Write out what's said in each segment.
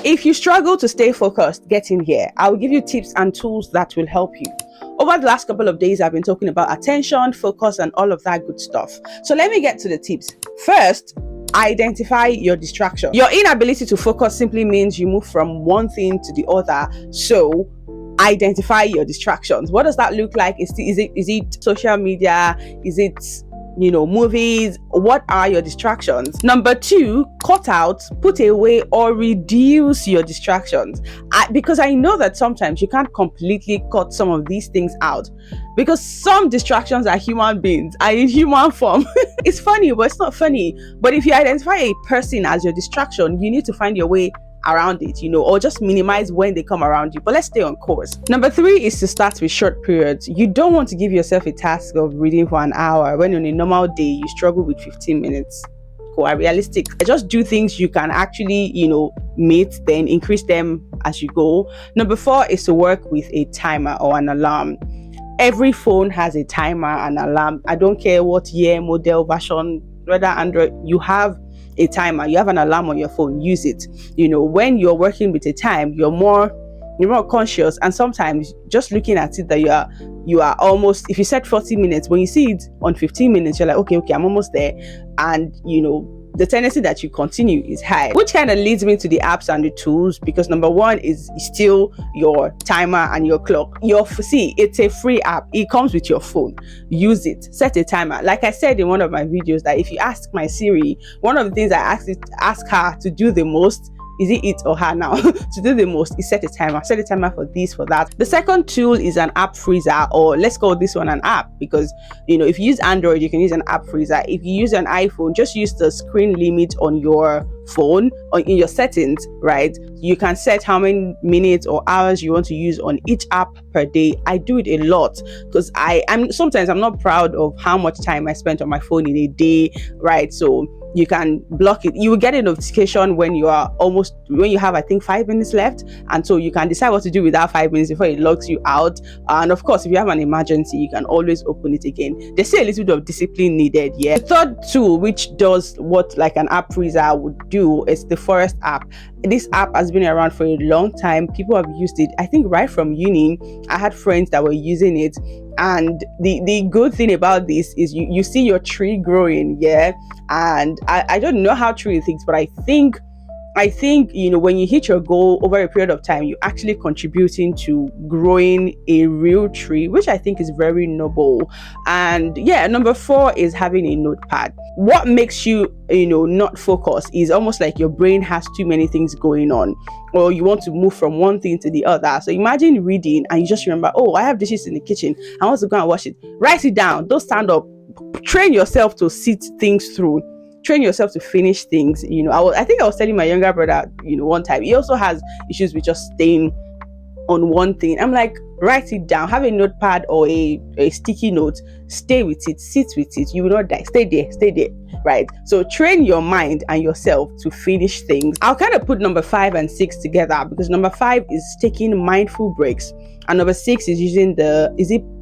If you struggle to stay focused, get in here. I will give you tips and tools that will help you. Over the last couple of days, I've been talking about attention, focus, and all of that good stuff. So let me get to the tips. First, identify your distraction. Your inability to focus simply means you move from one thing to the other. So identify your distractions. What does that look like? Is it social media? Is it movies? What are your distractions? Number 2, cut out, put away, or reduce your distractions. Because I know that sometimes you can't completely cut some of these things out, because some distractions are human beings, are in human form. It's funny, but it's not funny. But if you identify a person as your distraction, you need to find your way around it, or just minimize when they come around you. But let's stay on course. Number 3 is to start with short periods. You don't want to give yourself a task of reading for an hour when on a normal day you struggle with 15 minutes. Are realistic. Just do things you can actually meet, then increase them as you go. Number 4 is to work with a timer or an alarm. Every phone has a timer and alarm. I don't care what year, model, version, whether Android, you have a timer, you have an alarm on your phone. Use it. When you're working with a time, you're more conscious, and sometimes just looking at it that you are almost, if you set 40 minutes, when you see it on 15 minutes, you're like, okay, I'm almost there. And the tendency that you continue is high, which kind of leads me to the apps and the tools, because number 1 is still your timer and your clock. It's a free app. It comes with your phone. Use it. Set a timer. Like I said in one of my videos, that if you ask my Siri, one of the things I ask her to do the most, is it or her now, to do the most, is set a timer. Set a timer for this, for that. The second tool is an app freezer, or let's call this one an app, because if you use Android, you can use an app freezer. If you use an iPhone, just use the screen limit on your phone or in your settings, right? You can set how many minutes or hours you want to use on each app per day. I do it a lot because sometimes I'm not proud of how much time I spent on my phone in a day, right? So you can block it. You will get a notification when you have, I think, 5 minutes left, and so you can decide what to do with that 5 minutes before it logs you out. And of course, if you have an emergency, you can always open it again. They say a little bit of discipline needed. Yeah. The third tool, which does what like an app freezer would do, is the Forest app. This app has been around for a long time. People have used it, I think, right from uni. I had friends that were using it. And the good thing about this is you see your tree growing, yeah. And I don't know how true it thinks, but I think when you hit your goal over a period of time, you're actually contributing to growing a real tree, which I think is very noble. And yeah, number 4 is having a notepad. What makes you not focus is almost like your brain has too many things going on, or you want to move from one thing to the other. So imagine reading and you just remember, oh, I have dishes in the kitchen, I want to go and wash it. Write it down. Don't stand up. Train yourself to sit things through. Train yourself to finish things. I think I was telling my younger brother, one time, he also has issues with just staying on one thing. I'm like, write it down. Have a notepad or a sticky note. Stay with it. Sit with it. You will not die. Stay there. Right? So train your mind and yourself to finish things. I'll kind of put number 5 and 6 together, because number 5 is taking mindful breaks, and number 6 is using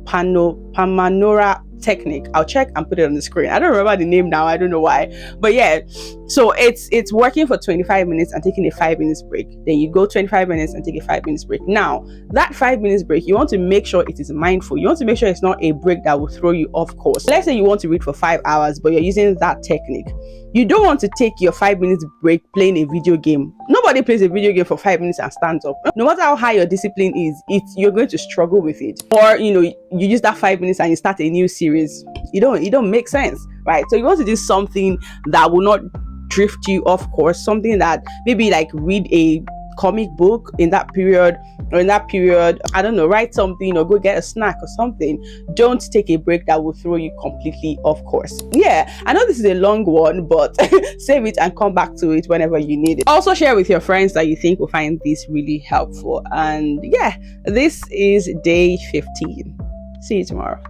Pomodoro Technique. I'll check and put it on the screen. I don't remember the name now. I don't know why. But yeah, so it's working for 25 minutes and taking a 5 minutes break. Then you go 25 minutes and take a 5 minutes break. Now, that 5 minutes break, you want to make sure it is mindful. You want to make sure it's not a break that will throw you off course. Let's say you want to read for 5 hours, but you're using that technique. You don't want to take your 5 minutes break playing a video game. Nobody plays a video game for 5 minutes and stands up. No matter how high your discipline is, you're going to struggle with it. Or you use that 5 minutes and you start a new series. It don't make sense, right? So you want to do something that will not drift you off course. Something that maybe like read a comic book in that period, I don't know, write something or go get a snack or something. Don't take a break that will throw you completely off course. Yeah, I know this is a long one, but save it and come back to it whenever you need it. Also share with your friends that you think will find this really helpful. And yeah, this is day 15. See you tomorrow.